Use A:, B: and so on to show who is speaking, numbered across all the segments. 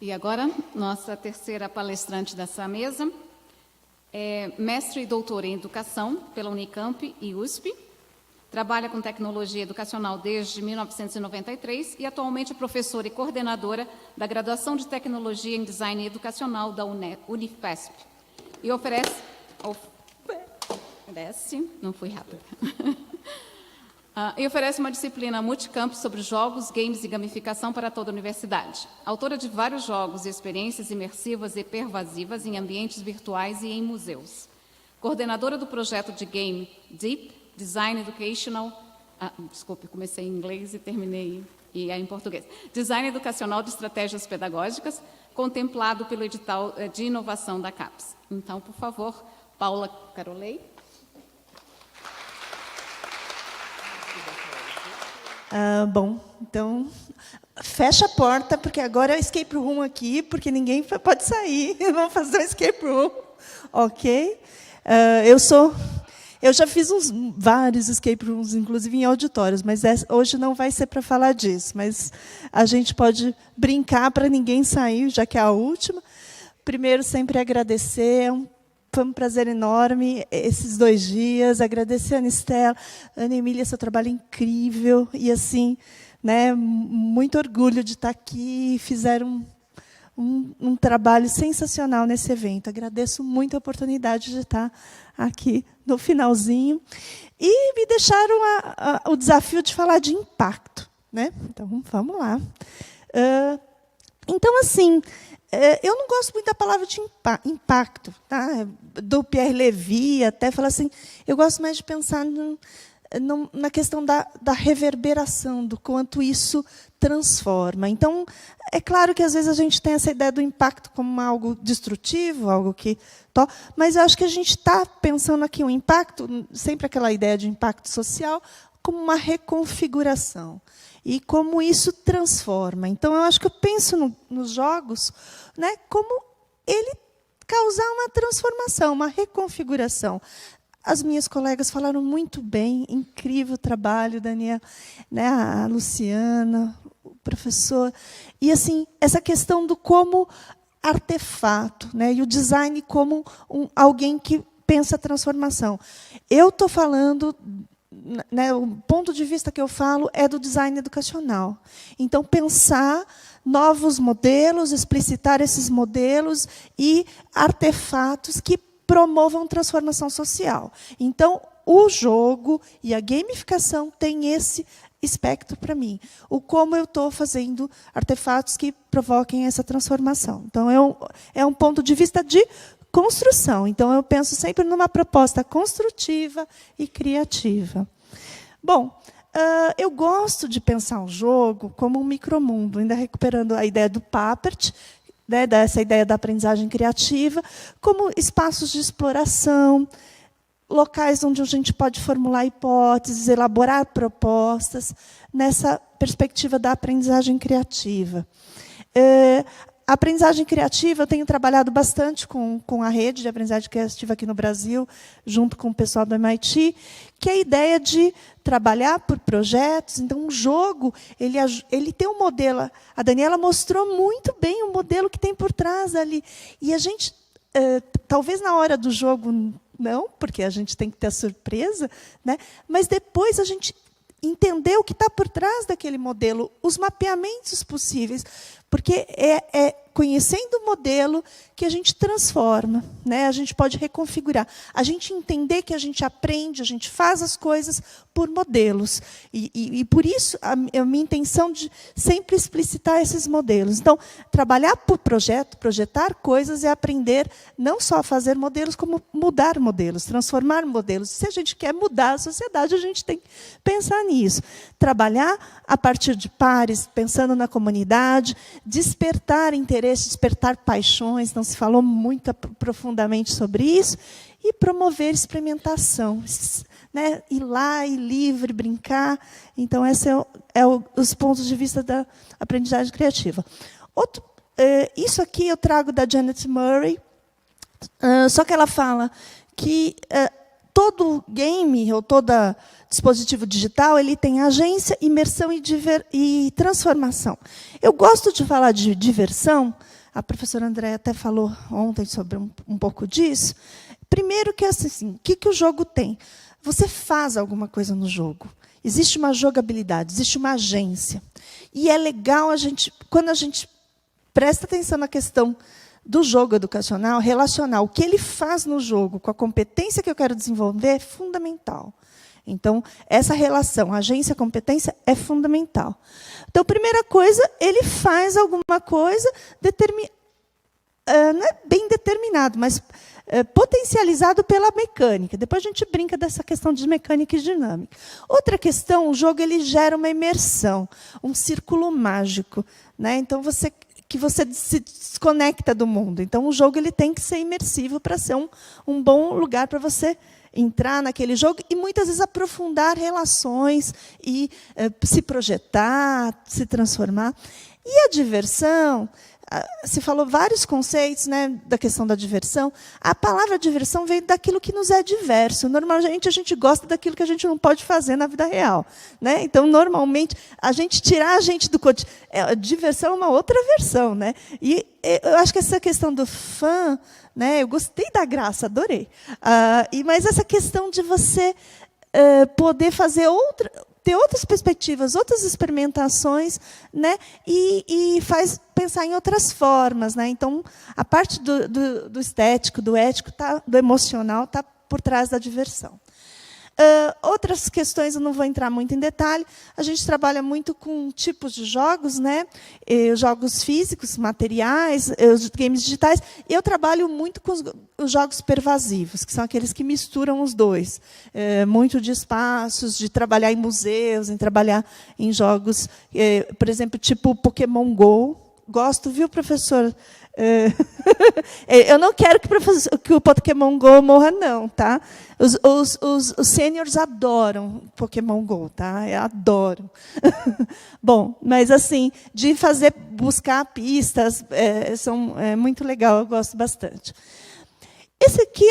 A: E agora, nossa terceira palestrante dessa mesa é mestre e doutora em Educação pela Unicamp e USP. Trabalha com tecnologia educacional desde 1993 e atualmente é professora e coordenadora da graduação de Tecnologia em Design Educacional da Unifesp. E oferece... Não fui rápida. E oferece uma disciplina multicamp sobre jogos, games e gamificação para toda a universidade. Autora de vários jogos e experiências imersivas e pervasivas em ambientes virtuais e em museus. Coordenadora do projeto de game Deep Design Educational... desculpe, comecei em inglês e terminei em português. Design Educacional de Estratégias Pedagógicas, contemplado pelo edital de inovação da CAPES. Então, por favor, Paula Carolei.
B: Bom, então, fecha a porta, porque agora é o escape room aqui, porque ninguém pode sair. Vamos fazer um escape room, ok? Eu já fiz vários escape rooms, inclusive em auditórios, mas hoje não vai ser para falar disso, mas a gente pode brincar para ninguém sair, já que é a última. Primeiro, sempre agradecer, foi um prazer enorme esses 2 dias. Agradecer a Anistela, Ana Emília, seu trabalho é incrível. E, assim, né, muito orgulho de estar aqui. Fizeram um trabalho sensacional nesse evento. Agradeço muito a oportunidade de estar aqui no finalzinho. E me deixaram o desafio de falar de impacto, né? Então, vamos lá. Então, assim... eu não gosto muito da palavra de impacto, tá? Do Pierre Levy, até fala assim, eu gosto mais de pensar na questão da reverberação, do quanto isso transforma. Então, é claro que, às vezes, a gente tem essa ideia do impacto como algo destrutivo, algo que... mas eu acho que a gente está pensando aqui o impacto, sempre aquela ideia de impacto social, como uma reconfiguração. E como isso transforma. Então, eu acho que eu penso nos jogos, né, como ele causar uma transformação, uma reconfiguração. As minhas colegas falaram muito bem, incrível trabalho, Daniel, né, a Luciana, o professor. E, assim, essa questão do como artefato, né, e o design como alguém que pensa a transformação. Eu estou falando... né, o ponto de vista que eu falo é do design educacional. Então, pensar novos modelos, explicitar esses modelos e artefatos que promovam transformação social. Então, o jogo e a gamificação têm esse espectro para mim. O como eu estou fazendo artefatos que provoquem essa transformação. Então, é um ponto de vista de construção. Então, eu penso sempre numa proposta construtiva e criativa. Bom, eu gosto de pensar o jogo como um micromundo, ainda recuperando a ideia do Papert, né, dessa ideia da aprendizagem criativa, como espaços de exploração, locais onde a gente pode formular hipóteses, elaborar propostas, nessa perspectiva da aprendizagem criativa. A aprendizagem criativa, eu tenho trabalhado bastante com a rede de aprendizagem criativa aqui no Brasil, junto com o pessoal do MIT, que é a ideia de trabalhar por projetos. Então, um jogo, ele tem um modelo. A Daniela mostrou muito bem o modelo que tem por trás ali. E a gente, talvez na hora do jogo, não, porque a gente tem que ter a surpresa, né? Mas depois a gente entender o que está por trás daquele modelo, os mapeamentos possíveis, porque é conhecendo o modelo que a gente transforma, né? A gente pode reconfigurar. A gente entender que a gente aprende, a gente faz as coisas por modelos. E por isso, a minha intenção de sempre explicitar esses modelos. Então, trabalhar por projeto, projetar coisas é aprender não só a fazer modelos, como mudar modelos, transformar modelos. Se a gente quer mudar a sociedade, a gente tem que pensar nisso. Trabalhar a partir de pares, pensando na comunidade, despertar interesse, despertar paixões, não se falou muito profundamente sobre isso, e promover experimentação, né? Ir lá, ir livre, brincar. Então, esses são os pontos de vista da aprendizagem criativa. Isso aqui eu trago da Janet Murray, só que ela fala que todo game, ou todo dispositivo digital, ele tem agência, imersão e transformação. Eu gosto de falar de diversão, a professora Andréa até falou ontem sobre um pouco disso. Primeiro que assim, o que o jogo tem? Você faz alguma coisa no jogo. Existe uma jogabilidade, existe uma agência. E é legal, quando a gente presta atenção na questão do jogo educacional, relacionar o que ele faz no jogo com a competência que eu quero desenvolver é fundamental. Então, essa relação agência-competência é fundamental. Então, primeira coisa, ele faz alguma coisa, não é bem determinado, mas potencializado pela mecânica. Depois a gente brinca dessa questão de mecânica e dinâmica. Outra questão, o jogo ele gera uma imersão, um círculo mágico, né? Então, você se desconecta do mundo. Então, o jogo ele tem que ser imersivo para ser um bom lugar para você entrar naquele jogo e, muitas vezes, aprofundar relações e se projetar, se transformar. E a diversão, se falou vários conceitos, né, da questão da diversão. A palavra diversão vem daquilo que nos é diverso. Normalmente, a gente gosta daquilo que a gente não pode fazer na vida real, né? Então, normalmente, tirar a gente do cotidiano. A diversão é uma outra versão, né? E eu acho que essa questão do fã, né, eu gostei da graça, adorei. Mas essa questão de você poder ter outras perspectivas, outras experimentações, né, e faz pensar em outras formas, né? Então, a parte do estético, do ético, do emocional, está por trás da diversão. Outras questões, eu não vou entrar muito em detalhe, a gente trabalha muito com tipos de jogos, né? Jogos físicos, materiais, os games digitais. Eu trabalho muito com os jogos pervasivos, que são aqueles que misturam os dois. Muito de espaços, de trabalhar em museus, em trabalhar em jogos, por exemplo, tipo Pokémon Go. Gosto, viu, professor? Eu não quero que o Pokémon Go morra, não, tá? Os sêniors adoram Pokémon Go, tá? Adoram. Bom, mas assim, de buscar pistas, é muito legal, eu gosto bastante. Esse aqui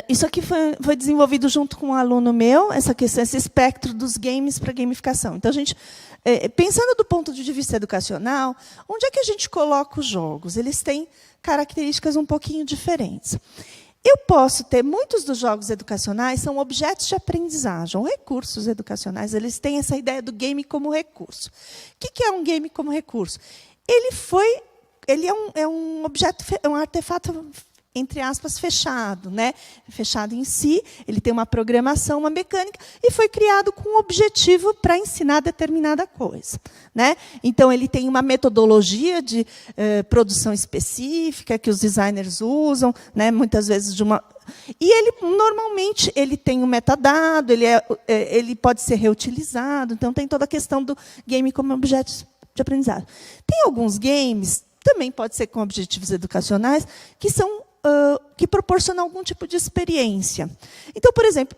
B: isso aqui foi desenvolvido junto com um aluno meu, esse espectro dos games para gamificação. Então, a gente, pensando do ponto de vista educacional, onde é que a gente coloca os jogos? Eles têm características um pouquinho diferentes. Eu posso ter, muitos dos jogos educacionais são objetos de aprendizagem, ou recursos educacionais. Eles têm essa ideia do game como recurso. O que é um game como recurso? Ele é um objeto, um artefato, entre aspas, fechado, né? Fechado em si, ele tem uma programação, uma mecânica, e foi criado com um objetivo para ensinar determinada coisa, né? Então, ele tem uma metodologia de produção específica que os designers usam, né? Muitas vezes e normalmente ele tem um metadado, ele pode ser reutilizado, então tem toda a questão do game como objeto de aprendizado. Tem alguns games, também pode ser com objetivos educacionais, que proporcionam algum tipo de experiência. Então, por exemplo,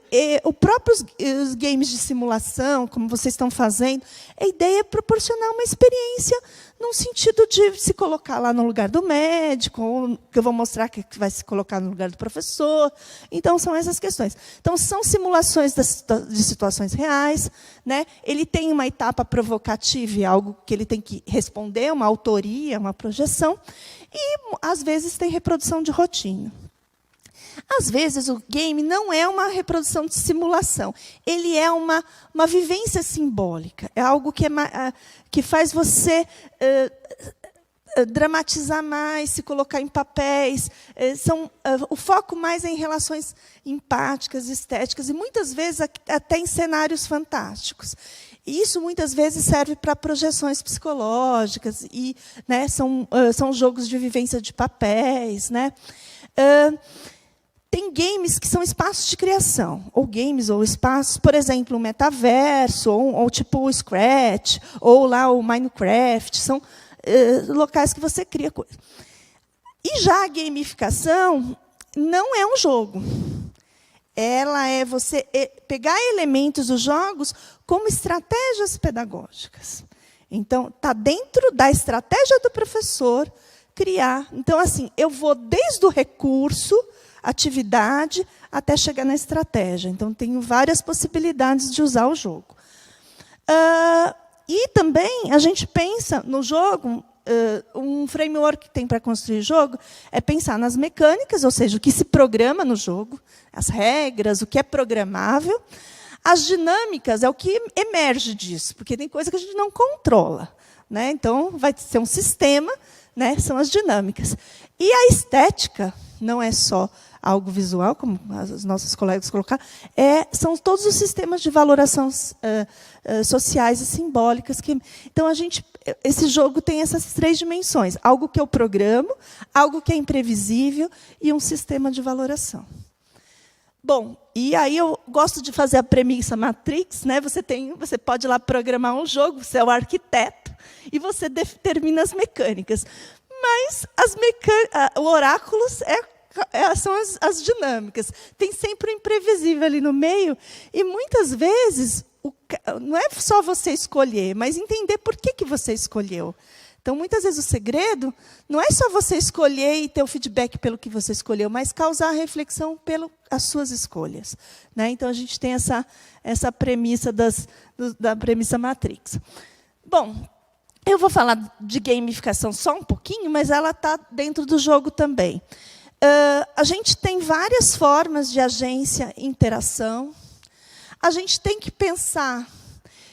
B: os games de simulação, como vocês estão fazendo, a ideia é proporcionar uma experiência num sentido de se colocar lá no lugar do médico, ou que eu vou mostrar que vai se colocar no lugar do professor. Então, são essas questões. Então, são simulações de situações reais, né? Ele tem uma etapa provocativa, algo que ele tem que responder, uma autoria, uma projeção, e, às vezes, tem reprodução de rotina. Às vezes, o game não é uma reprodução de simulação. Ele é uma vivência simbólica. É algo que faz você dramatizar mais, se colocar em papéis. O foco mais é em relações empáticas, estéticas, e, muitas vezes, até em cenários fantásticos. Isso, muitas vezes, serve para projeções psicológicas, e, né, são jogos de vivência de papéis, né? Tem games que são espaços de criação, ou espaços, por exemplo, o metaverso, ou tipo o Scratch, ou lá o Minecraft, são locais que você cria coisas. E já a gamificação não é um jogo. Ela é você pegar elementos dos jogos como estratégias pedagógicas. Então, está dentro da estratégia do professor criar. Então, assim, eu vou desde o recurso atividade, até chegar na estratégia. Então, tenho várias possibilidades de usar o jogo. E também a gente pensa no jogo, um framework que tem para construir jogo é pensar nas mecânicas, ou seja, o que se programa no jogo, as regras, o que é programável. As dinâmicas é o que emerge disso, porque tem coisa que a gente não controla, né? Então, vai ser um sistema, né? São as dinâmicas. E a estética não é só algo visual, como os nossos colegas colocaram, são todos os sistemas de valoração sociais e simbólicas. Então, esse jogo tem essas 3 dimensões. Algo que eu programo, algo que é imprevisível e um sistema de valoração. Bom, e aí eu gosto de fazer a premissa Matrix, né? Você pode ir lá programar um jogo, você é o arquiteto, e você determina as mecânicas. Mas o oráculo são as dinâmicas. Tem sempre o imprevisível ali no meio, e muitas vezes não é só você escolher, mas entender por que você escolheu. Então, muitas vezes, o segredo não é só você escolher e ter o feedback pelo que você escolheu, mas causar reflexão pelas suas escolhas, né? Então, a gente tem essa premissa da premissa Matrix. Bom, eu vou falar de gamificação só um pouquinho, mas ela está dentro do jogo também. A gente tem várias formas de agência e interação. A gente tem que pensar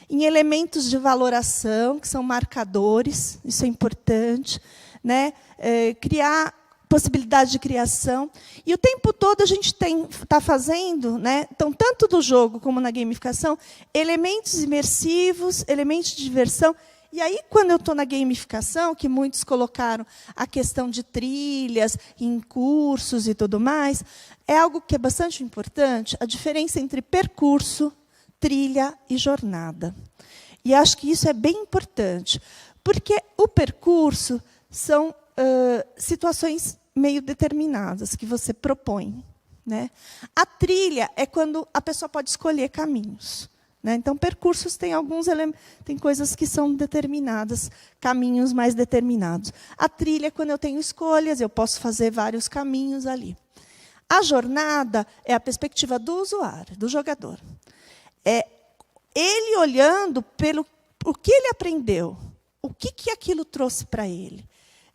B: em elementos de valoração, que são marcadores, isso é importante, né? Criar possibilidade de criação. E o tempo todo a gente está fazendo, né? Então, tanto do jogo como na gamificação, elementos imersivos, elementos de diversão. E aí, quando eu estou na gamificação, que muitos colocaram a questão de trilhas, em cursos e tudo mais, é algo que é bastante importante, a diferença entre percurso, trilha e jornada. E acho que isso é bem importante, porque o percurso são situações meio determinadas que você propõe, né? A trilha é quando a pessoa pode escolher caminhos, né? Então, percursos tem tem coisas que são determinadas, caminhos mais determinados. A trilha é quando eu tenho escolhas, eu posso fazer vários caminhos ali. A jornada é a perspectiva do usuário, do jogador. É ele olhando o que ele aprendeu, o que aquilo trouxe para ele.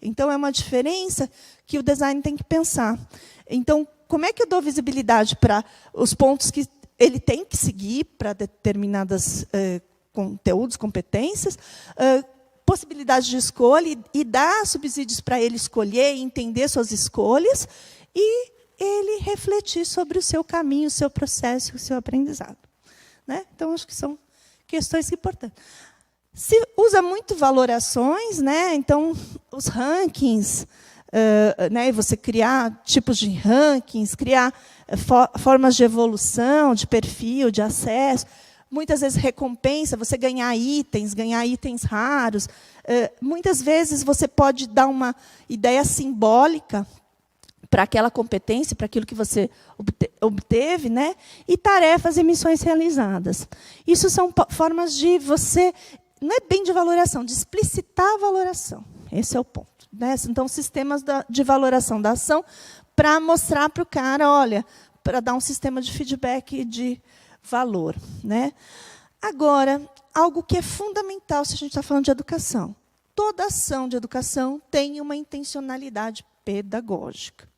B: Então, é uma diferença que o design tem que pensar. Então, como é que eu dou visibilidade para os pontos que ele tem que seguir para determinados conteúdos, competências, possibilidade de escolha e dar subsídios para ele escolher e entender suas escolhas e ele refletir sobre o seu caminho, o seu processo, o seu aprendizado. Né? Então, acho que são questões importantes. Se usa muito valorações, né? Então, os rankings, né? Você criar tipos de rankings, criar formas de evolução, de perfil, de acesso. Muitas vezes, recompensa, você ganhar itens raros. Muitas vezes, você pode dar uma ideia simbólica para aquela competência, para aquilo que você obteve, né? E tarefas e missões realizadas. Isso são formas de você, não é bem de valoração, de explicitar a valoração. Esse é o ponto, né? Então, sistemas de valoração da ação para mostrar para o cara, olha, para dar um sistema de feedback de valor, né? Agora, algo que é fundamental se a gente está falando de educação. Toda ação de educação tem uma intencionalidade pedagógica.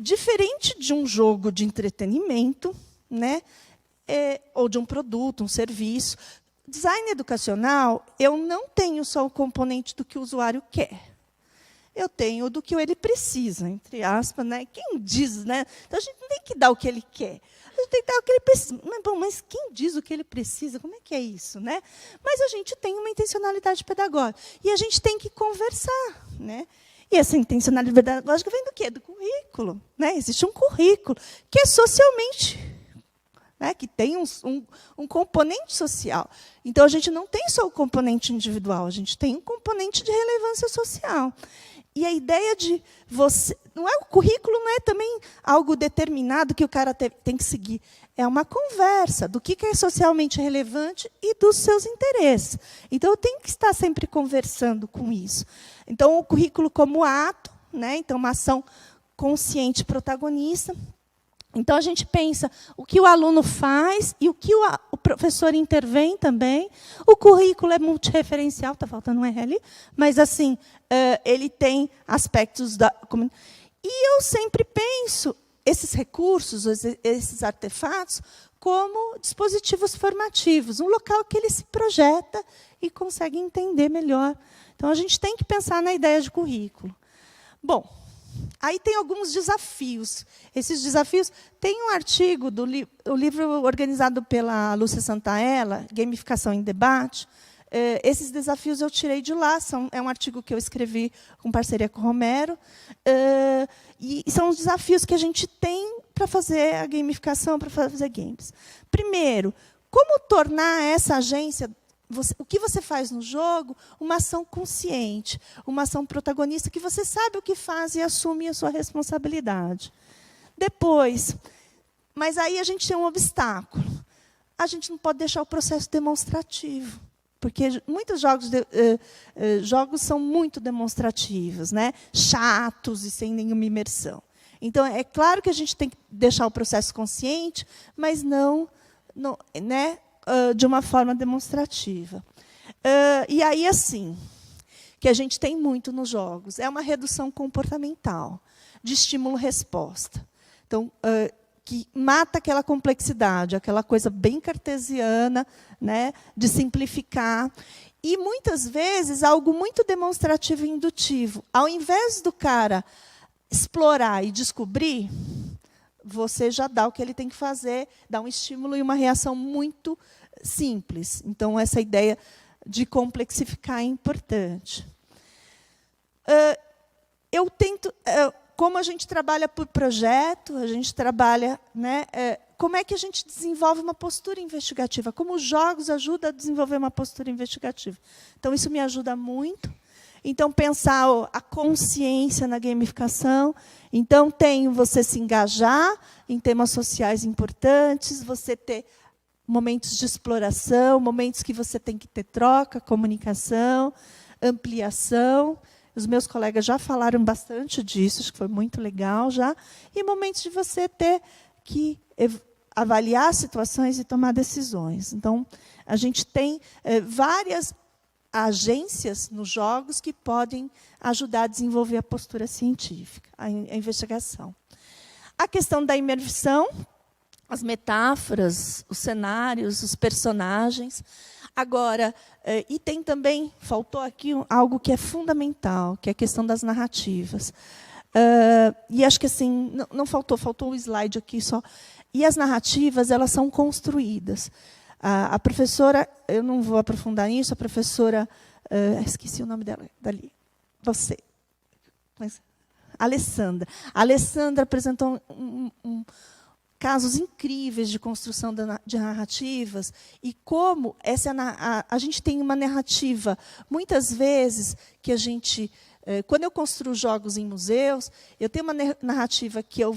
B: Diferente de um jogo de entretenimento, né? Ou de um produto, um serviço, design educacional, eu não tenho só o componente do que o usuário quer. Eu tenho do que ele precisa, entre aspas, né? Quem diz, né? Então, a gente não tem que dar o que ele quer. A gente tem que dar o que ele precisa. Mas quem diz o que ele precisa? Como é que é isso, né? Mas a gente tem uma intencionalidade pedagógica. E a gente tem que conversar, né? E essa intencionalidade pedagógica vem do quê? Do currículo, né? Existe um currículo que é socialmente, né? Que tem um componente social. Então, a gente não tem só o componente individual, a gente tem um componente de relevância social. E a ideia de você... o currículo não é também algo determinado que o cara tem que seguir. É uma conversa do que é socialmente relevante e dos seus interesses. Então, eu tenho que estar sempre conversando com isso. Então, o currículo como ato, né? Então, uma ação consciente protagonista. Então, a gente pensa o que o aluno faz e o que o professor intervém também. O currículo é multirreferencial, está faltando um R ali, mas assim, ele tem aspectos da... E eu sempre penso esses recursos, esses artefatos, como dispositivos formativos, um local que ele se projeta e consegue entender melhor. Então, a gente tem que pensar na ideia de currículo. Bom, aí tem alguns desafios. Esses desafios... Tem um artigo do livro organizado pela Lúcia Santaella, Gamificação em Debate. Esses desafios eu tirei de lá. É um artigo que eu escrevi com parceria com o Romero. E são os desafios que a gente tem para fazer a gamificação, para fazer games. Primeiro, como tornar essa agência... o que você faz no jogo, uma ação consciente, uma ação protagonista, que você sabe o que faz e assume a sua responsabilidade. Depois, mas aí a gente tem um obstáculo. A gente não pode deixar o processo demonstrativo, porque muitos jogos são muito demonstrativos, né? Chatos e sem nenhuma imersão. Então, é claro que a gente tem que deixar o processo consciente, mas não né? De uma forma demonstrativa. E aí, assim, que a gente tem muito nos jogos, é uma redução comportamental, de estímulo-resposta. Então, que mata aquela complexidade, aquela coisa bem cartesiana, né, de simplificar. E, muitas vezes, algo muito demonstrativo e indutivo. Ao invés do cara explorar e descobrir, você já dá o que ele tem que fazer, dá um estímulo e uma reação muito simples. Então, essa ideia de complexificar é importante. Eu tento... como a gente trabalha por projeto, a gente trabalha... Né, como é que a gente desenvolve uma postura investigativa? Como os jogos ajudam a desenvolver uma postura investigativa? Então, isso me ajuda muito. Então, pensar a consciência na gamificação. Então, tem você se engajar em temas sociais importantes, você ter momentos de exploração, momentos que você tem que ter troca, comunicação, ampliação. Os meus colegas já falaram bastante disso, acho que foi muito legal já. E momentos de você ter que avaliar situações e tomar decisões. Então, a gente tem várias agências nos jogos que podem ajudar a desenvolver a postura científica, a investigação. A questão da imersão, as metáforas, os cenários, os personagens. Agora, e tem também, faltou aqui algo que é fundamental, que é a questão das narrativas. E acho que assim, não faltou um slide aqui só. E as narrativas, elas são construídas. A professora, eu não vou aprofundar nisso, a professora, esqueci o nome dela, dali, você. Mas, Alessandra. A Alessandra apresentou casos incríveis de construção de narrativas e como a gente tem uma narrativa, muitas vezes, que a gente... Quando eu construo jogos em museus, eu tenho uma narrativa que a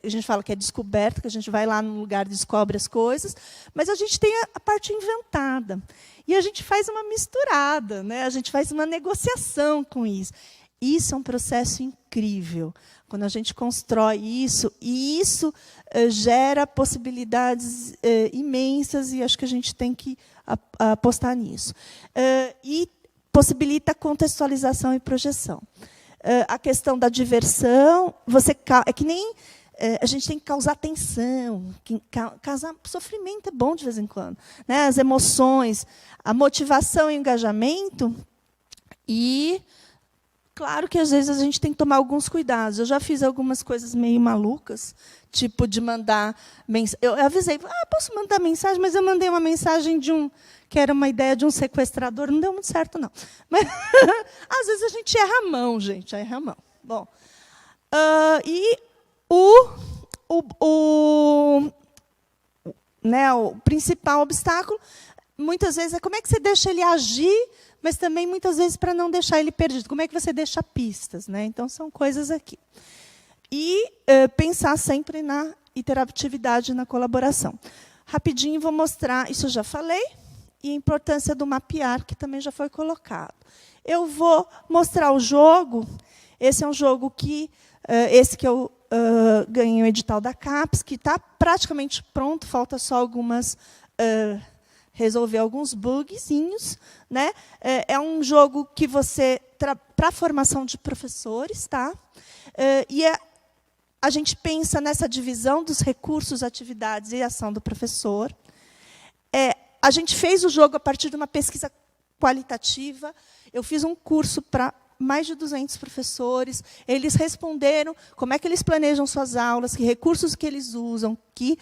B: gente fala que é descoberta, que a gente vai lá no lugar e descobre as coisas, mas a gente tem a parte inventada. E a gente faz uma misturada, né? A gente faz uma negociação com isso. Isso é um processo incrível, quando a gente constrói isso, e isso gera possibilidades imensas, e acho que a gente tem que apostar nisso. E possibilita contextualização e projeção. A questão da diversão, é que nem... a gente tem que causar tensão, causar sofrimento é bom de vez em quando, né? As emoções, a motivação e o engajamento. E, claro que, às vezes, a gente tem que tomar alguns cuidados. Eu já fiz algumas coisas meio malucas, tipo de mandar mensagem. Eu avisei, posso mandar mensagem, mas eu mandei uma mensagem que era uma ideia de um sequestrador, não deu muito certo, não. Mas, às vezes, a gente erra a mão, gente, erra a mão. Bom, e o principal obstáculo, muitas vezes, é como é que você deixa ele agir, mas também, muitas vezes, para não deixar ele perdido. Como é que você deixa pistas? Né? Então, são coisas aqui. E pensar sempre na interatividade e na colaboração. Rapidinho, vou mostrar, isso eu já falei, e a importância do mapear, que também já foi colocado. Eu vou mostrar o jogo. Esse é um jogo que Esse que eu ganhei o edital da CAPES, que está praticamente pronto, falta só resolver alguns bugzinhos, né? É um jogo que você para a formação de professores, tá? A gente pensa nessa divisão dos recursos, atividades e ação do professor. A gente fez o jogo a partir de uma pesquisa qualitativa. Eu fiz um curso para mais de 200 professores. Eles responderam como é que eles planejam suas aulas, que recursos que eles usam, que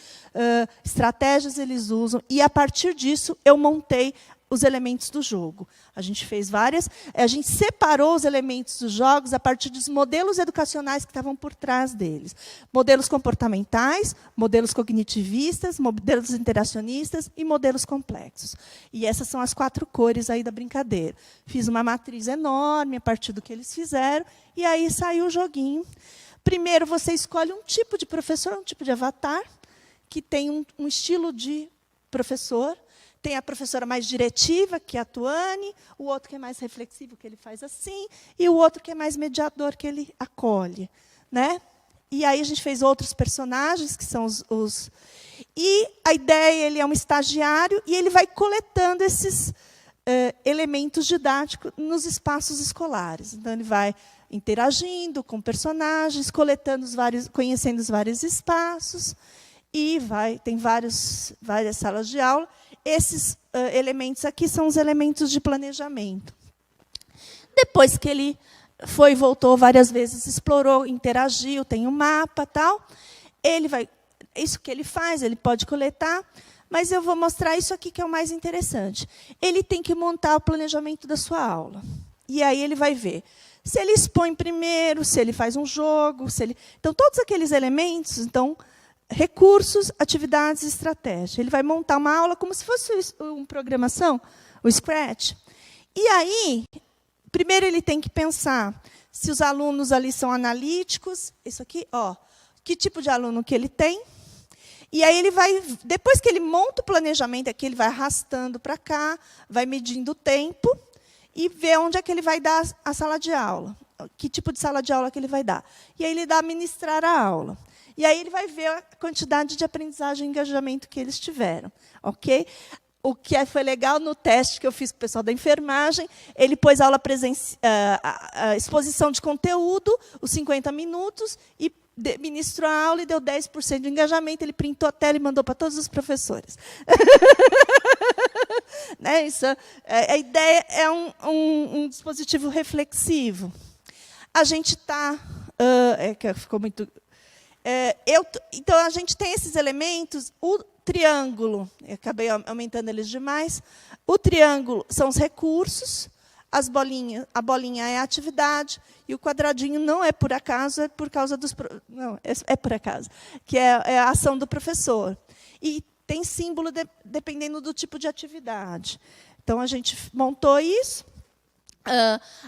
B: estratégias eles usam. E, a partir disso, eu montei os elementos do jogo. A gente fez várias. A gente separou os elementos dos jogos a partir dos modelos educacionais que estavam por trás deles. Modelos comportamentais, modelos cognitivistas, modelos interacionistas e modelos complexos. E essas são as 4 cores aí da brincadeira. Fiz uma matriz enorme a partir do que eles fizeram, e aí saiu o joguinho. Primeiro, você escolhe um tipo de professor, um tipo de avatar, que tem um estilo de professor. Tem a professora mais diretiva, que é a Tuane, o outro que é mais reflexivo, que ele faz assim, e o outro que é mais mediador, que ele acolhe, né? E aí a gente fez outros personagens, que são os... E a ideia, ele é um estagiário, e ele vai coletando esses elementos didáticos nos espaços escolares. Então, ele vai interagindo com personagens, conhecendo os vários espaços, e tem várias salas de aula. Esses elementos aqui são os elementos de planejamento. Depois que ele foi e voltou várias vezes, explorou, interagiu, tem um mapa, tal, isso que ele faz, ele pode coletar, mas eu vou mostrar isso aqui, que é o mais interessante. Ele tem que montar o planejamento da sua aula. E aí ele vai ver se ele expõe primeiro, se ele faz um jogo, Então, todos aqueles elementos, recursos, atividades e estratégia. Ele vai montar uma aula como se fosse uma programação, o Scratch. E aí, primeiro ele tem que pensar se os alunos ali são analíticos. Isso aqui, que tipo de aluno que ele tem. E aí ele vai, depois que ele monta o planejamento, aqui ele vai arrastando para cá, vai medindo o tempo e vê onde é que ele vai dar a sala de aula. Que tipo de sala de aula que ele vai dar. E aí ele dá a ministrar a aula. E aí ele vai ver a quantidade de aprendizagem e engajamento que eles tiveram. Okay? O que foi legal no teste que eu fiz com o pessoal da enfermagem, ele pôs a exposição de conteúdo, os 50 minutos, e ministrou a aula e deu 10% de engajamento. Ele printou a tela e mandou para todos os professores. Né? A ideia é um dispositivo reflexivo. A gente está... ficou muito... então, a gente tem esses elementos. O triângulo, eu acabei aumentando eles demais. O triângulo são os recursos, a bolinha é a atividade, e o quadradinho não é por acaso, é por causa dos... Não, é por acaso, que é a ação do professor. E tem símbolo dependendo do tipo de atividade. Então, a gente montou isso.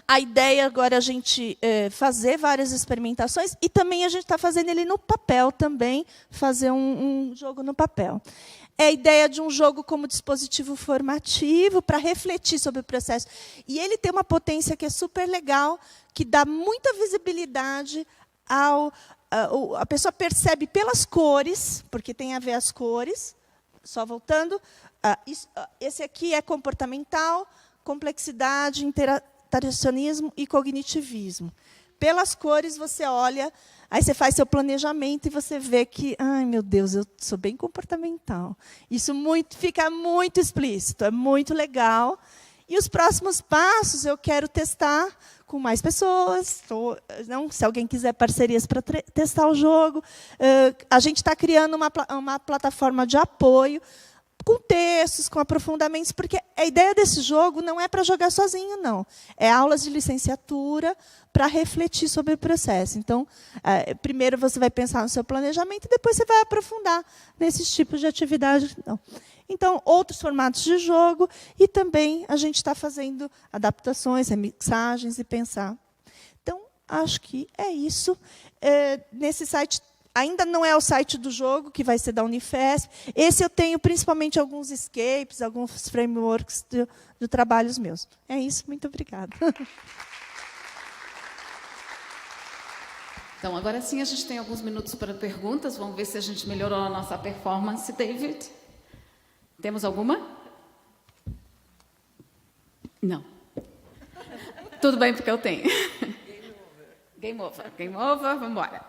B: A ideia agora é a gente fazer várias experimentações, e também a gente está fazendo ele no papel também, fazer um jogo no papel. É a ideia de um jogo como dispositivo formativo para refletir sobre o processo. E ele tem uma potência que é super legal, que dá muita visibilidade a pessoa percebe pelas cores, porque tem a ver as cores. Só voltando, esse aqui é comportamental, complexidade, interacionismo e cognitivismo. Pelas cores, você olha, aí você faz seu planejamento e você vê que, ai, meu Deus, eu sou bem comportamental. Isso fica muito explícito, é muito legal. E os próximos passos eu quero testar com mais pessoas. Se alguém quiser parcerias para testar o jogo. A gente está criando uma plataforma de apoio, com textos, com aprofundamentos, porque a ideia desse jogo não é para jogar sozinho, não. É aulas de licenciatura para refletir sobre o processo. Então, primeiro você vai pensar no seu planejamento e depois você vai aprofundar nesses tipos de atividade. Não. Então, outros formatos de jogo, e também a gente está fazendo adaptações, remixagens e pensar. Então, acho que é isso. Nesse site... Ainda não é o site do jogo, que vai ser da Unifesp. Esse eu tenho principalmente alguns escapes, alguns frameworks de trabalhos meus. É isso, muito obrigada.
A: Então, agora sim, a gente tem alguns minutos para perguntas. Vamos ver se a gente melhorou a nossa performance, David. Temos alguma? Não. Tudo bem, porque eu tenho. Game over. Game over, vamos embora.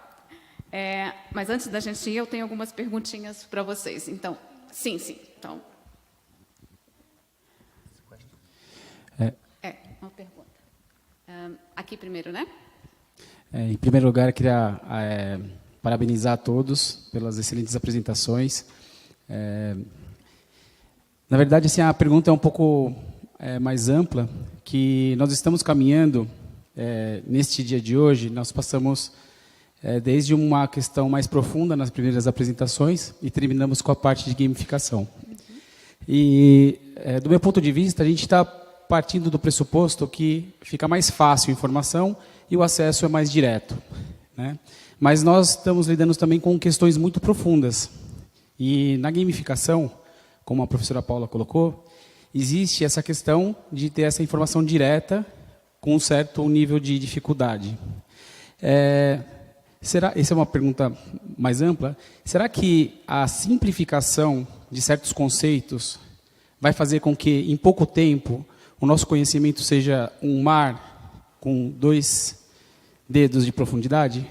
A: Mas antes da gente ir, eu tenho algumas perguntinhas para vocês. Então, sim. Então, uma pergunta. Aqui primeiro, né?
C: Em primeiro lugar, eu queria parabenizar a todos pelas excelentes apresentações. Na verdade, assim, a pergunta é um pouco mais ampla, que nós estamos caminhando, neste dia de hoje, nós passamos desde uma questão mais profunda nas primeiras apresentações e terminamos com a parte de gamificação. E, do meu ponto de vista, a gente está partindo do pressuposto que fica mais fácil a informação e o acesso é mais direto, né? Mas nós estamos lidando também com questões muito profundas. E na gamificação, como a professora Paula colocou, existe essa questão de ter essa informação direta com um certo nível de dificuldade. Essa é uma pergunta mais ampla. Será que a simplificação de certos conceitos vai fazer com que, em pouco tempo, o nosso conhecimento seja um mar com 2 dedos de profundidade?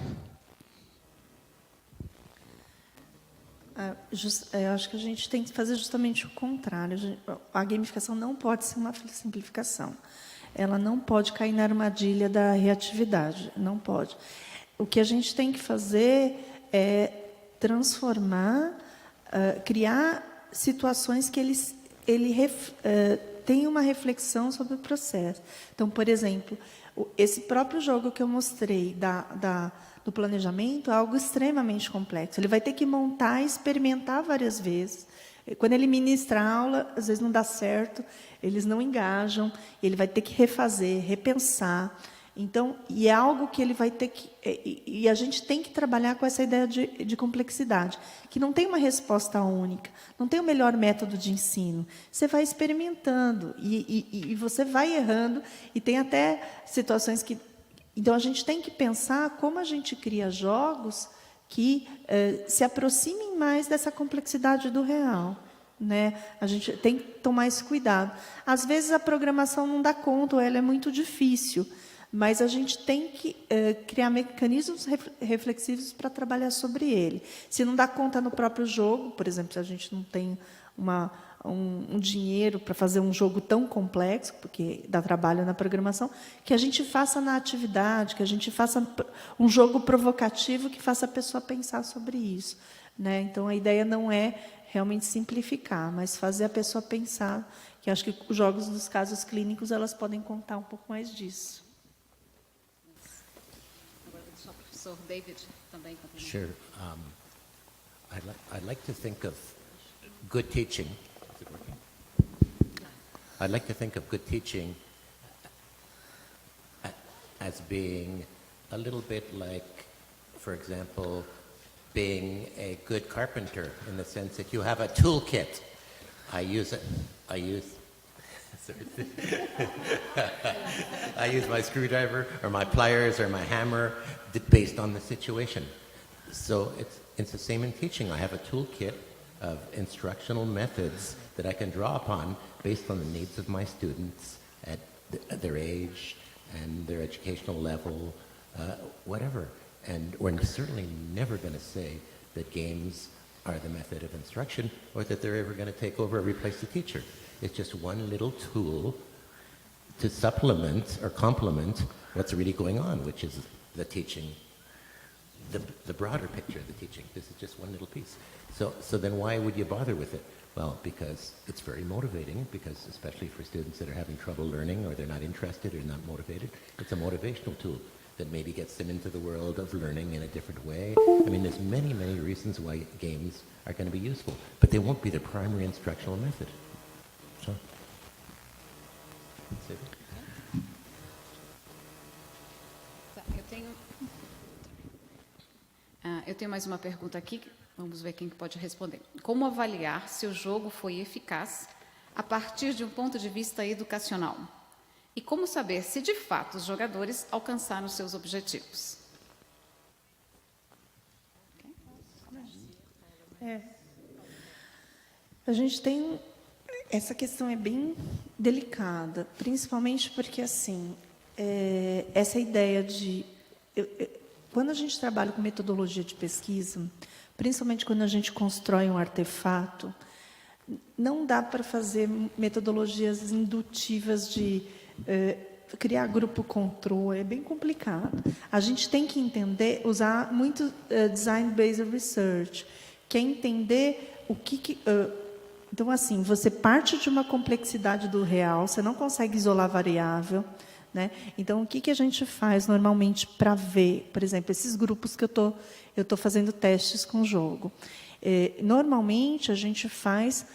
B: Eu acho que a gente tem que fazer justamente o contrário. A gamificação não pode ser uma simplificação. Ela não pode cair na armadilha da reatividade. Não pode. O que a gente tem que fazer é transformar, criar situações que ele tenha uma reflexão sobre o processo. Então, por exemplo, esse próprio jogo que eu mostrei do planejamento é algo extremamente complexo. Ele vai ter que montar e experimentar várias vezes. Quando ele ministra a aula, às vezes não dá certo, eles não engajam, ele vai ter que refazer, repensar. Então, e é algo que ele vai ter que... E a gente tem que trabalhar com essa ideia de complexidade, que não tem uma resposta única, não tem o melhor método de ensino. Você vai experimentando e você vai errando, e tem até situações que... Então, a gente tem que pensar como a gente cria jogos que se aproximem mais dessa complexidade do real, né? A gente tem que tomar esse cuidado. Às vezes, a programação não dá conta, ou ela é muito difícil, mas a gente tem que criar mecanismos reflexivos para trabalhar sobre ele. Se não dá conta no próprio jogo, por exemplo, se a gente não tem um dinheiro para fazer um jogo tão complexo, porque dá trabalho na programação, que a gente faça na atividade, que a gente faça um jogo provocativo que faça a pessoa pensar sobre isso, né? Então, a ideia não é realmente simplificar, mas fazer a pessoa pensar, que acho que os jogos dos casos clínicos elas podem contar um pouco mais disso.
A: Professor David também.
D: Sure. I'd like to think of good teaching. Is it working? I'd like to think of good teaching as being a little bit like, for example, being a good carpenter, in the sense that you have a toolkit. I use my screwdriver or my pliers or my hammer based on the situation. So it's the same in teaching. I have a toolkit of instructional methods that I can draw upon based on the needs of my students at their age and their educational level, whatever. And we're certainly never going to say that games are the method of instruction or that they're ever going to take over or replace the teacher. It's just one little tool to supplement or complement what's really going on, which is the teaching, the broader picture of the teaching. This is just one little piece. So then why would you bother with it? Well, because it's very motivating, because especially for students that are having trouble learning or they're not interested or not motivated, it's a motivational tool that maybe gets them into the world of learning in a different way. I mean, there's many, many reasons why games are going to be useful, but they won't be the primary instructional method. So, that's it.
A: Eu tenho mais uma pergunta aqui. Vamos ver quem pode responder. Como avaliar se o jogo foi eficaz a partir de um ponto de vista educacional? E como saber se, de fato, os jogadores alcançaram seus objetivos?
B: A gente tem... Essa questão é bem delicada, principalmente porque, assim, essa ideia de... quando a gente trabalha com metodologia de pesquisa, principalmente quando a gente constrói um artefato, não dá para fazer metodologias indutivas de criar grupo controle, é bem complicado. A gente tem que entender, usar muito design-based research, que é entender o que então, assim, você parte de uma complexidade do real, você não consegue isolar variável, né? Então, o que a gente faz normalmente para ver, por exemplo, esses grupos que eu tô fazendo testes com o jogo. Normalmente, a gente faz...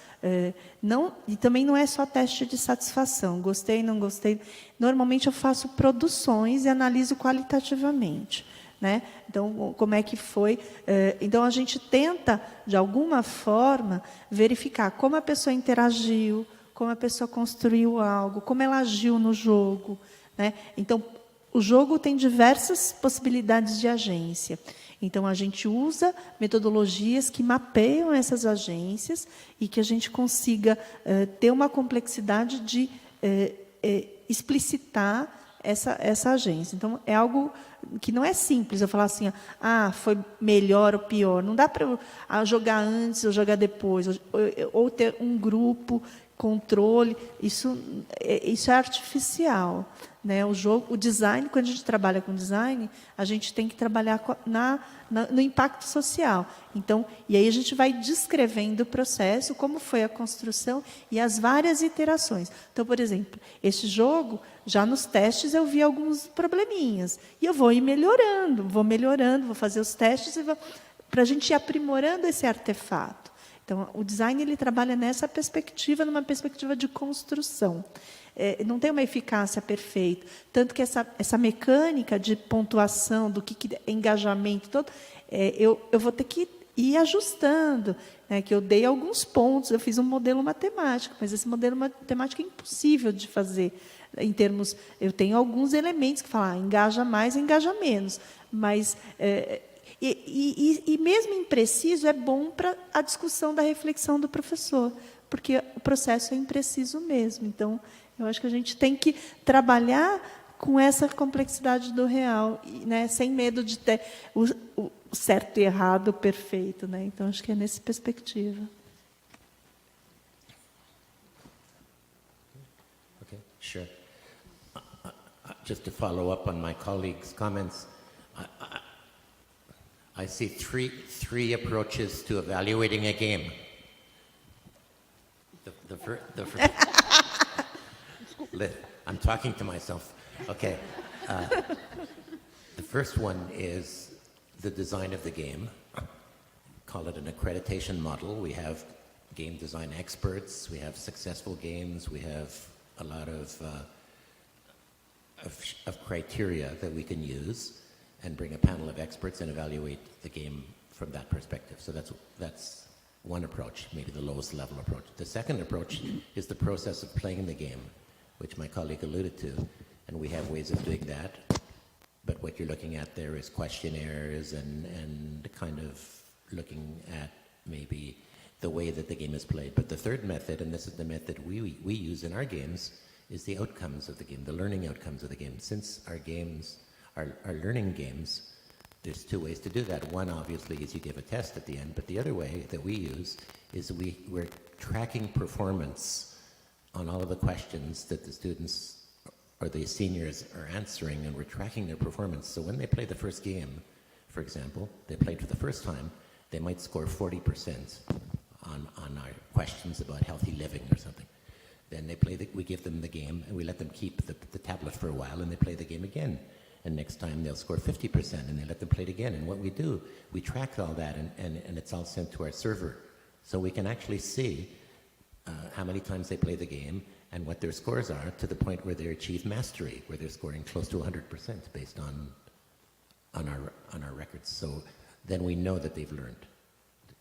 B: e também não é só teste de satisfação, gostei, não gostei. Normalmente, eu faço produções e analiso qualitativamente. Né? Então, como é que foi? Então, a gente tenta, de alguma forma, verificar como a pessoa interagiu, como a pessoa construiu algo, como ela agiu no jogo. Né? Então, o jogo tem diversas possibilidades de agência. Então, a gente usa metodologias que mapeiam essas agências e que a gente consiga ter uma complexidade de explicitar essa agência. Então, é algo que não é simples eu falar assim, foi melhor ou pior. Não dá para eu jogar antes ou jogar depois, ou ter um grupo, controle. Isso é artificial. Né? O design, quando a gente trabalha com design, a gente tem que trabalhar no impacto social. Então, e aí a gente vai descrevendo o processo, como foi a construção e as várias iterações. Então, por exemplo, esse jogo, já nos testes eu vi alguns probleminhas. E eu vou ir melhorando, vou fazer os testes para a gente ir aprimorando esse artefato. Então, o design ele trabalha nessa perspectiva, numa perspectiva de construção. Não tem uma eficácia perfeita. Tanto que essa mecânica de pontuação, do que é engajamento, todo, eu vou ter que ir ajustando. Né, que eu dei alguns pontos, eu fiz um modelo matemático, mas esse modelo matemático é impossível de fazer. Em termos, eu tenho alguns elementos que falam, engaja mais, engaja menos. Mas... E mesmo impreciso é bom para a discussão da reflexão do professor, porque o processo é impreciso mesmo. Então, eu acho que a gente tem que trabalhar com essa complexidade do real, né, sem medo de ter o certo e errado, o perfeito. Né? Então, acho que é nessa perspectiva.
D: Okay, sure. Just to follow up on my colleague's comments, I see three approaches to evaluating a game. I'm talking to myself. Okay. The first one is the design of the game. Call it an accreditation model. We have game design experts. We have successful games. We have a lot of criteria that we can use and bring a panel of experts and evaluate the game from that perspective. So that's one approach, maybe the lowest level approach. The second approach is the process of playing the game, which my colleague alluded to, and we have ways of doing that. But what you're looking at there is questionnaires and kind of looking at maybe the way that the game is played. But the third method, and this is the method we use in our games, is the outcomes of the game, the learning outcomes of the game. Since our games are learning games, there's two ways to do that. One, obviously, is you give a test at the end, but the other way that we use is we're tracking performance on all of the questions that the students or the seniors are answering, and we're tracking their performance. So when they play the first game, for example, they played for the first time, they might score 40% on our questions about healthy living or something. Then we give them the game, and we let them keep the tablet for a while, and they play the game again. And next time they'll score 50%, and they let them play it again. And what we do, we track all that, and it's all sent to our server. So we can actually see how many times they play the game and what their scores are, to the point where they achieve mastery, where they're scoring close to 100% based on our records. So then we know that they've learned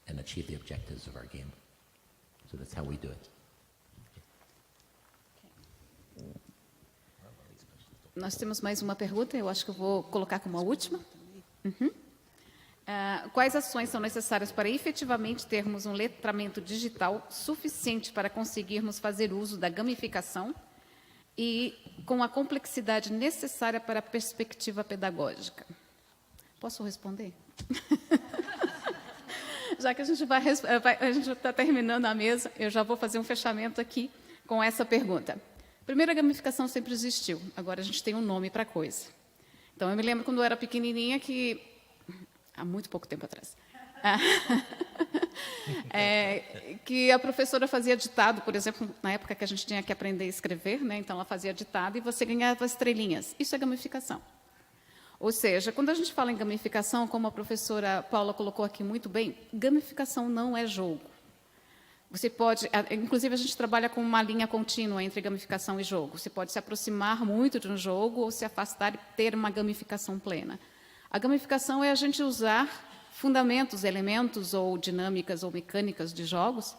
D: and achieved the objectives of our game. So that's how we do it.
A: Nós temos mais uma pergunta, eu acho que eu vou colocar como a última. Uhum. Quais ações são necessárias para efetivamente termos um letramento digital suficiente para conseguirmos fazer uso da gamificação e com a complexidade necessária para a perspectiva pedagógica? Posso responder? Já que a gente está terminando a mesa, eu já vou fazer um fechamento aqui com essa pergunta. Primeiro, a gamificação sempre existiu. Agora a gente tem um nome para a coisa. Então, eu me lembro quando eu era pequenininha que... Há muito pouco tempo atrás. Que a professora fazia ditado, por exemplo, na época que a gente tinha que aprender a escrever, né? Então, ela fazia ditado e você ganhava estrelinhas. Isso é gamificação. Ou seja, quando a gente fala em gamificação, como a professora Paula colocou aqui muito bem, gamificação não é jogo. Você pode, inclusive, a gente trabalha com uma linha contínua entre gamificação e jogo. Você pode se aproximar muito de um jogo ou se afastar e ter uma gamificação plena. A gamificação é a gente usar fundamentos, elementos ou dinâmicas ou mecânicas de jogos,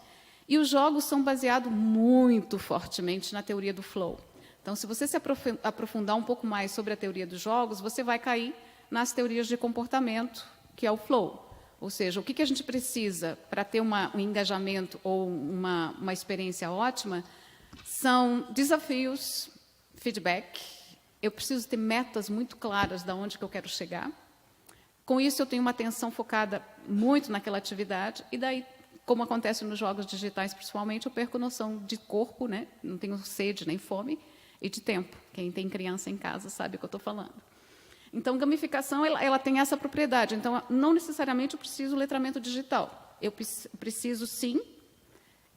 A: e os jogos são baseados muito fortemente na teoria do flow. Então, se você se aprofundar um pouco mais sobre a teoria dos jogos, você vai cair nas teorias de comportamento, que é o flow. Ou seja, o que a gente precisa para ter um engajamento ou uma experiência ótima são desafios, feedback. Eu preciso ter metas muito claras de onde que eu quero chegar. Com isso, eu tenho uma atenção focada muito naquela atividade, e daí, como acontece nos jogos digitais, principalmente, eu perco noção de corpo, né? Não tenho sede nem fome, e de tempo. Quem tem criança em casa sabe o que eu estou falando. Então, gamificação ela tem essa propriedade. Então, não necessariamente eu preciso letramento digital. Eu preciso, sim,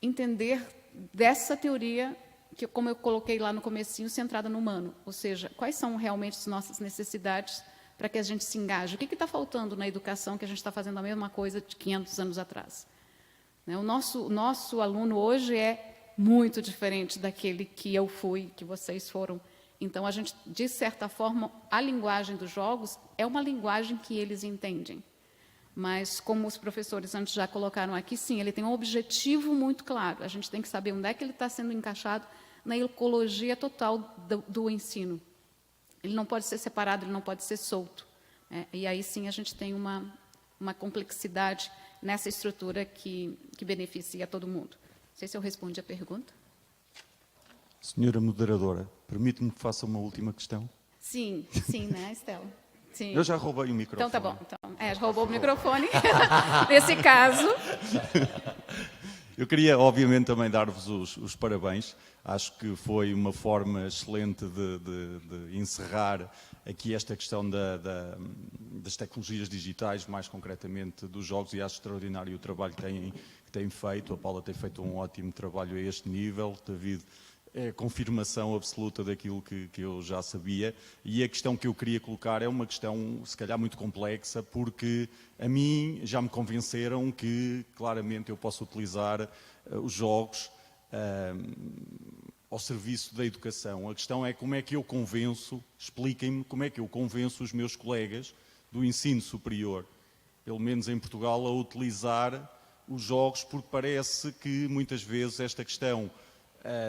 A: entender dessa teoria, que, como eu coloquei lá no comecinho, centrada no humano. Ou seja, quais são realmente as nossas necessidades para que a gente se engaje? O que está faltando na educação que a gente está fazendo a mesma coisa de 500 anos atrás? Né? O nosso aluno hoje é muito diferente daquele que eu fui, que vocês foram. Então, a gente, de certa forma, a linguagem dos jogos é uma linguagem que eles entendem. Mas, como os professores antes já colocaram aqui, sim, ele tem um objetivo muito claro. A gente tem que saber onde é que ele está sendo encaixado na ecologia total do ensino. Ele não pode ser separado, ele não pode ser solto. Né? E aí, sim, a gente tem uma complexidade nessa estrutura que beneficia todo mundo. Não sei se eu respondi a pergunta.
E: Senhora moderadora, permite-me que faça uma última questão?
A: Sim, né, Estela? Sim.
E: Eu já roubei o microfone.
A: Então, tá bom. Então, roubou o microfone, nesse caso.
E: Eu queria, obviamente, também dar-vos os parabéns. Acho que foi uma forma excelente de encerrar aqui esta questão das tecnologias digitais, mais concretamente dos jogos, e acho extraordinário o trabalho que têm feito. A Paula tem feito um ótimo trabalho a este nível. David, é confirmação absoluta daquilo que eu já sabia, e a questão que eu queria colocar é uma questão, se calhar, muito complexa, porque a mim já me convenceram que, claramente, eu posso utilizar os jogos ao serviço da educação. A questão é como é que eu convenço, expliquem-me como é que eu convenço os meus colegas do ensino superior, pelo menos em Portugal, a utilizar os jogos, porque parece que, muitas vezes, esta questão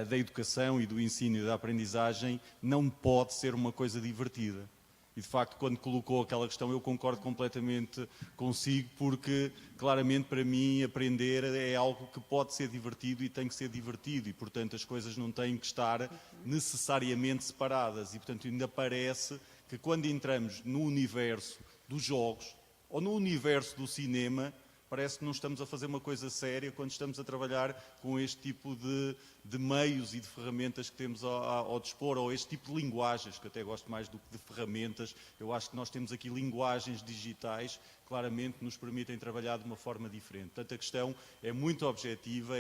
E: da educação e do ensino e da aprendizagem não pode ser uma coisa divertida. E, de facto, quando colocou aquela questão, eu concordo completamente consigo, porque, claramente, para mim, aprender é algo que pode ser divertido e tem que ser divertido, e, portanto, as coisas não têm que estar necessariamente separadas. E, portanto, ainda parece que, quando entramos no universo dos jogos ou no universo do cinema, parece que não estamos a fazer uma coisa séria quando estamos a trabalhar com este tipo de meios e de ferramentas que temos ao dispor, ou este tipo de linguagens, que até gosto mais do que de ferramentas. Eu acho que nós temos aqui linguagens digitais, claramente, que nos permitem trabalhar de uma forma diferente. Portanto, a questão é muito objetiva,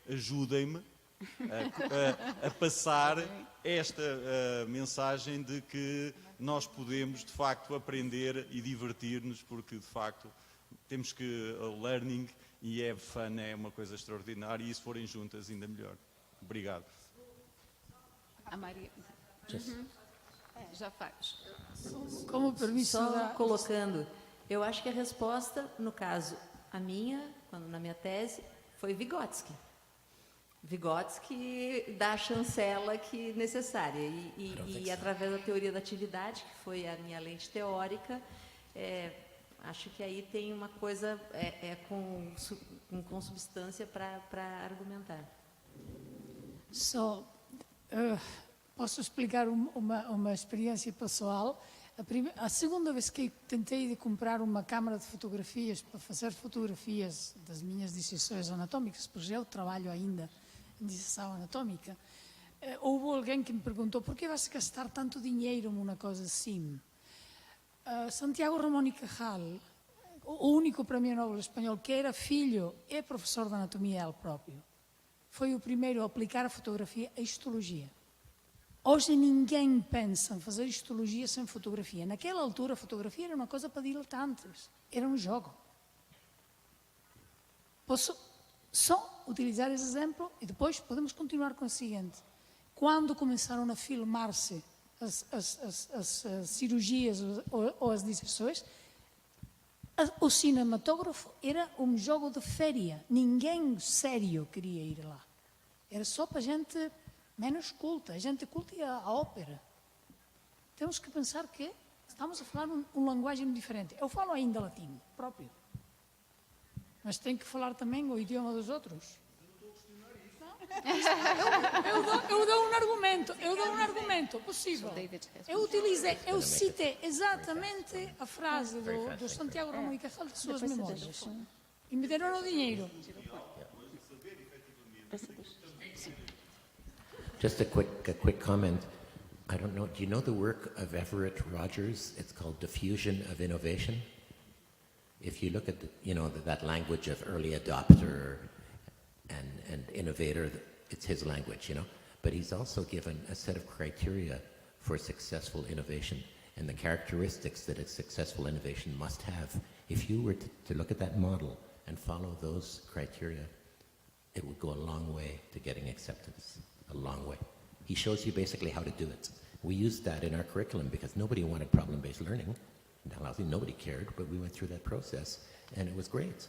E: ajudem-me a passar esta mensagem de que nós podemos, de facto, aprender e divertir-nos, porque, de facto, temos que learning e have fun é uma coisa extraordinária, e se forem juntas ainda melhor. Obrigado.
A: A Maria. Já faz.
F: Como permisso
G: Só colocando, eu acho que a resposta, no caso, a minha, na minha tese, foi Vygotsky. Vygotsky dá a chancela que necessária. E através da teoria da atividade, que foi a minha lente teórica, Acho que aí tem uma coisa com consubstância para argumentar.
F: Posso explicar uma experiência pessoal? A segunda vez que tentei de comprar uma câmara de fotografias para fazer fotografias das minhas disseções anatómicas, porque eu trabalho ainda em disseção anatómica, houve alguém que me perguntou: por que vais gastar tanto dinheiro numa coisa assim? Santiago Ramón y Cajal, o único prémio Nobel espanhol que era filho e professor de anatomia ele próprio, foi o primeiro a aplicar a fotografia à histologia. Hoje ninguém pensa em fazer histologia sem fotografia. Naquela altura a fotografia era uma coisa para diletantes, era um jogo. Posso só utilizar esse exemplo e depois podemos continuar com o seguinte. Quando começaram a filmar-se as cirurgias ou as disseções, o cinematógrafo era um jogo de féria. Ninguém sério queria ir lá. Era só para gente menos culta. A gente culta ia à ópera. Temos que pensar que estamos a falar uma linguagem diferente. Eu falo ainda latim próprio, mas tenho que falar também o idioma dos outros. Eu dou um argumento possível. Eu citei exatamente a frase do Santiago Ramón y Cajal de suas memórias. E me deram o dinheiro.
D: Just a quick comment. I don't know, do you know the work of Everett Rogers? It's called Diffusion of Innovation. If you look at that language of early adopter and innovator, it's his language, But he's also given a set of criteria for successful innovation and the characteristics that a successful innovation must have. If you were to look at that model and follow those criteria, it would go a long way to getting acceptance, a long way. He shows you basically how to do it. We used that in our curriculum because nobody wanted problem-based learning. Nobody cared, but we went through that process, and it was great.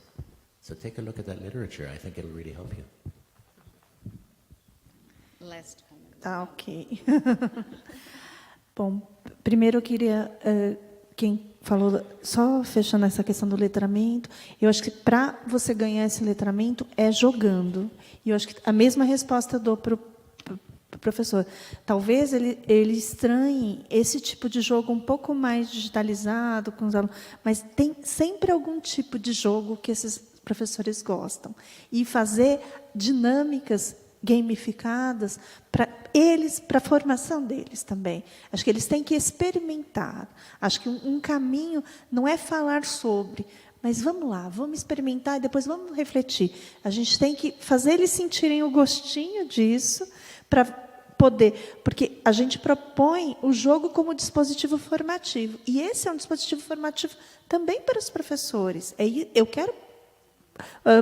D: So take a look at that literature. I think it'll really help you.
A: Last comment.
B: Tá, ok. Bom, primeiro eu queria, quem falou, só fechando essa questão do letramento, eu acho que para você ganhar esse letramento é jogando. E eu acho que a mesma resposta eu dou para o professor. Talvez ele estranhe esse tipo de jogo um pouco mais digitalizado com os alunos, mas tem sempre algum tipo de jogo que esses professores gostam. E fazer dinâmicas gamificadas para eles, para a formação deles também. Acho que eles têm que experimentar. Acho que um caminho não é falar sobre, mas vamos lá, vamos experimentar e depois vamos refletir. A gente tem que fazer eles sentirem o gostinho disso para poder, porque a gente propõe o jogo como dispositivo formativo. E esse é um dispositivo formativo também para os professores. Eu quero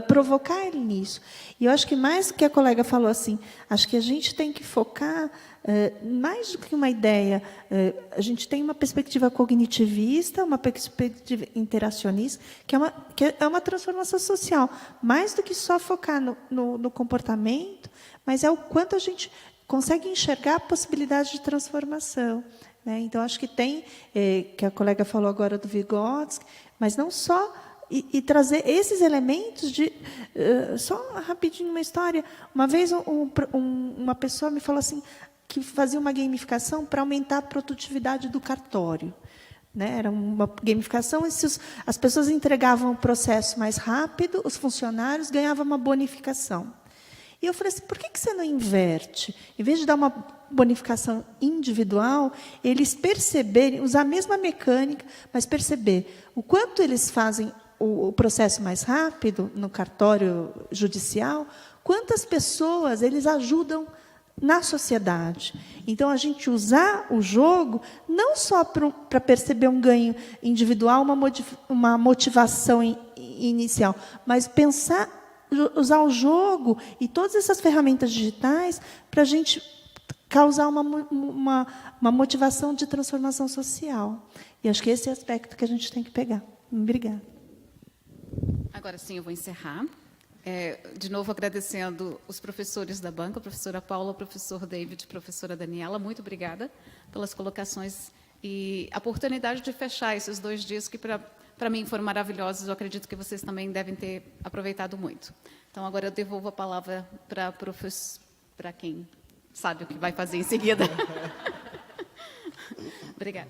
B: provocar ele nisso. E eu acho que mais do que a colega falou assim, acho que a gente tem que focar mais do que uma ideia. A gente tem uma perspectiva cognitivista, uma perspectiva interacionista, que é uma transformação social. Mais do que só focar no comportamento, mas é o quanto a gente consegue enxergar a possibilidade de transformação. Né? Então, acho que tem, que a colega falou agora do Vygotsky, mas não só... E trazer esses elementos de... só rapidinho uma história. Uma vez uma pessoa me falou assim, que fazia uma gamificação para aumentar a produtividade do cartório. Né? Era uma gamificação, e se as pessoas entregavam o processo mais rápido, os funcionários ganhavam uma bonificação. E eu falei assim, por que você não inverte? Em vez de dar uma bonificação individual, eles perceberem, usar a mesma mecânica, mas perceber o quanto eles fazem o processo mais rápido no cartório judicial, quantas pessoas eles ajudam na sociedade. Então, a gente usar o jogo não só para perceber um ganho individual, uma motivação inicial, mas usar o jogo e todas essas ferramentas digitais para a gente causar uma motivação de transformação social. E acho que esse é o aspecto que a gente tem que pegar. Obrigada.
A: Agora sim, eu vou encerrar. De novo, agradecendo os professores da banca, a professora Paula, o professor David, a professora Daniela. Muito obrigada pelas colocações e a oportunidade de fechar esses 2 dias que, para para mim foram maravilhosos. Eu acredito que vocês também devem ter aproveitado muito. Então, agora eu devolvo a palavra para quem sabe o que vai fazer em seguida. Obrigada.